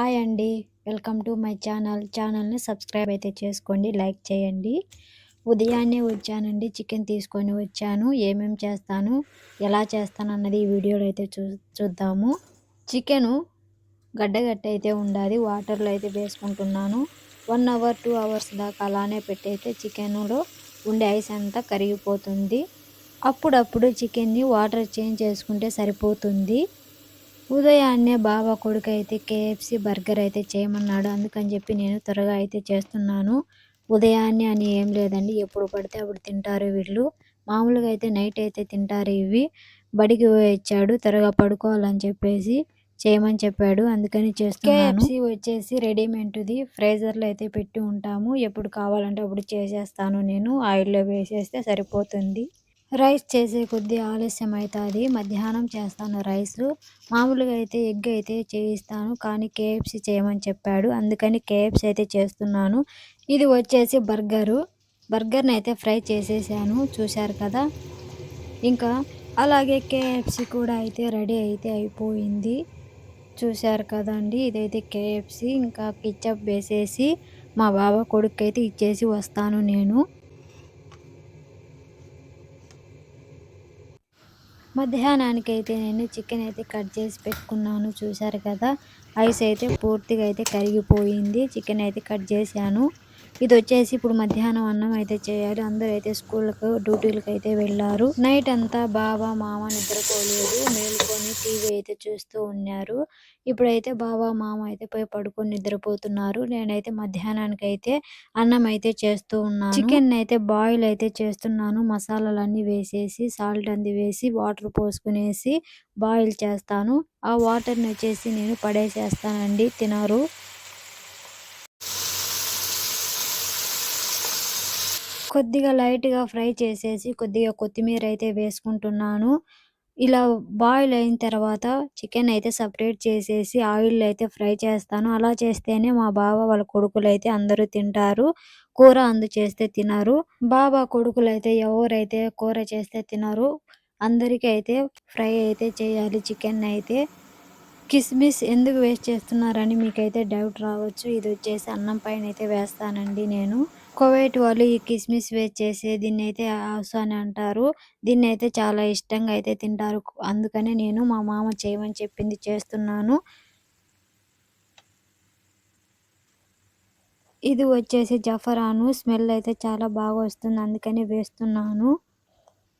Hi అండి. Welcome to my ఛానల్‌ని subscribe అయితే చేసుకోండి. లైక్ చేయండి. ఉదయాన్నే వచ్చానండి. చికెన్ తీసుకొని వచ్చాను. ఏమేం చేస్తాను, ఎలా చేస్తానన్నది ఈ వీడియోలో అయితే చూద్దాము. చికెను గడ్డగట్టయితే ఉండాలి. వాటర్‌లో అయితే వేసుకుంటున్నాను. 1 అవర్, 2 అవర్స్ దాకా అలానే పెట్టయితే చికెనులో ఉండే ఐస్ అంతా కరిగిపోతుంది. అప్పుడప్పుడు చికెన్‌ని వాటర్ చేంజ్ చేసుకుంటే సరిపోతుంది. ఉదయాన్నే బావ కొడుకైతే కేఎఫ్‌సి బర్గర్ అయితే చేయమన్నాడు. అందుకని చెప్పి నేను త్వరగా అయితే చేస్తున్నాను. ఉదయాన్నే అని ఏం లేదండి. ఎప్పుడు పడితే అప్పుడు తింటారు వీళ్ళు. మామూలుగా అయితే నైట్ అయితే తింటారు ఇవి. బడికి పోయొచ్చాడు. త్వరగా పడుకోవాలని చెప్పేసి చేయమని చెప్పాడు. అందుకని చేస్తున్నాను. కేఎఫ్‌సి వచ్చేసి రెడీమేడ్‌ది ఫ్రీజర్‌లో అయితే పెట్టి ఉంటాము. ఎప్పుడు కావాలంటే అప్పుడు చేసేస్తాను నేను. ఆయిల్‌లో వేసేస్తే సరిపోతుంది. రైస్ చేసే కొద్దీ ఆలస్యం అవుతుంది. మధ్యాహ్నం చేస్తాను రైసు. మామూలుగా అయితే ఎగ్ అయితే చేయిస్తాను. కానీ కేఎఫ్‌సి చేయమని చెప్పాడు. అందుకని కేఎఫ్‌సి అయితే చేస్తున్నాను. ఇది వచ్చేసి బర్గరు. బర్గర్‌ని అయితే ఫ్రై చేసేసాను. చూశారు కదా! ఇంకా అలాగే కేఎఫ్‌సి కూడా అయితే రెడీ అయితే అయిపోయింది. చూశారు కదండీ! ఇదైతే కేఎఫ్‌సి. ఇంకా కెచప్ వేసేసి మా బావ కొడుకైతే ఇచ్చేసి వస్తాను నేను. మధ్యాహ్నానికైతే నేను చికెన్ అయితే కట్ చేసి పెట్టుకున్నాను. చూశారు కదా! ఐస్ అయితే పూర్తిగా అయితే కరిగిపోయింది. చికెన్ అయితే కట్ చేశాను. ఇదొచ్చేసి ఇప్పుడు మధ్యాహ్నం అన్నం అయితే చేయాలి. అందరూ అయితే స్కూళ్ళకు, డ్యూటీలకు అయితే వెళ్లారు. నైట్ అంతా బావ, మామ నిద్రపోలేదు. మేలుకొని టీవీ అయితే చూస్తూ ఉన్నారు. ఇప్పుడైతే బావ, మామ అయితే పోయి పడుకొని నిద్రపోతున్నారు. నేనైతే మధ్యాహ్నానికైతే అన్నం అయితే చేస్తూ ఉన్నాను. చికెన్ అయితే బాయిల్ అయితే చేస్తున్నాను. మసాలాలన్నీ వేసేసి, సాల్ట్ అంది వేసి, వాటర్ పోసుకునేసి బాయిల్ చేస్తాను. ఆ వాటర్‌ని వచ్చేసి నేను పడేసేస్తానండి. తినరు. కొద్దిగా లైట్‌గా ఫ్రై చేసేసి, కొద్దిగా కొత్తిమీర అయితే వేసుకుంటున్నాను. ఇలా బాయిల్ అయిన తర్వాత చికెన్ అయితే సెపరేట్ చేసేసి ఆయిల్‌లో అయితే ఫ్రై చేస్తాను. అలా చేస్తేనే మా బావ వాళ్ళ కొడుకులైతే అందరూ తింటారు. కూర చేస్తే తినరు. బావ కొడుకులైతే ఎవరైతే కూర చేస్తే తినరు. అందరికీ అయితే ఫ్రై అయితే చేయాలి చికెనయితే. కిస్మిస్ ఎందుకు వేస్ట్ చేస్తున్నారని మీకైతే డౌట్ రావచ్చు. ఇదొచ్చేసి అన్నం పైనైతే వేస్తానండి నేను. కువైట్ వాళ్ళు ఈ కిస్మిస్ వేస్ట్ చేసి దీన్నైతే హాస్ అని అంటారు. దీన్నైతే చాలా ఇష్టంగా అయితే తింటారు. అందుకనే నేను మా మామ చేయమని చెప్పింది చేస్తున్నాను. ఇది వచ్చేసి జఫరాను. స్మెల్ అయితే చాలా బాగా వస్తుంది. అందుకని వేస్తున్నాను.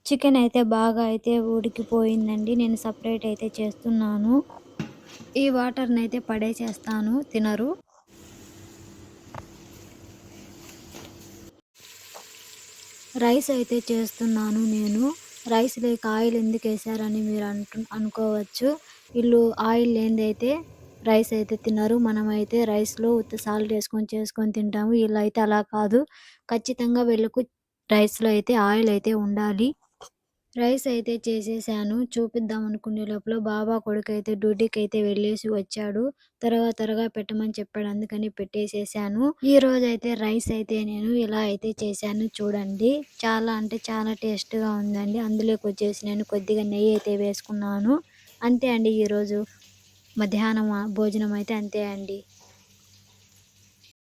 చికెన్ అయితే బాగా అయితే ఉడికిపోయిందండి. నేను సెపరేట్ అయితే చేస్తున్నాను. ఈ వాటర్‌నైతే పడేసేస్తాను. తినరు. రైస్ అయితే చేస్తున్నాను నేను. రైస్‌లోకి ఆయిల్ ఎందుకేశారని మీరు అనుకోవచ్చు. వీళ్ళు ఆయిల్ లేనిదైతే రైస్ అయితే తినరు. మనమైతే రైస్‌లో ఉత్త సాల్ట్ ఏసుకొని చేసుకొని తింటాము. వీళ్ళైతే అలా కాదు. ఖచ్చితంగా వీళ్ళకు రైస్‌లో అయితే ఆయిల్ అయితే ఉండాలి. రైస్ అయితే చేసేసాను. చూపిద్దాం అనుకునే లోపల బావ కొడుకైతే డ్యూటీకైతే వెళ్ళేసి వచ్చాడు. త్వరగా పెట్టమని చెప్పాడు. అందుకని పెట్టేసేసాను. ఈరోజైతే రైస్ అయితే నేను ఇలా అయితే చేశాను చూడండి. చాలా అంటే చాలా టేస్ట్‌గా ఉందండి. అందులోకొచ్చేసి నేను కొద్దిగా నెయ్యి అయితే వేసుకున్నాను. అంతే అండి ఈరోజు మధ్యాహ్నం భోజనం అయితే అంతే అండి.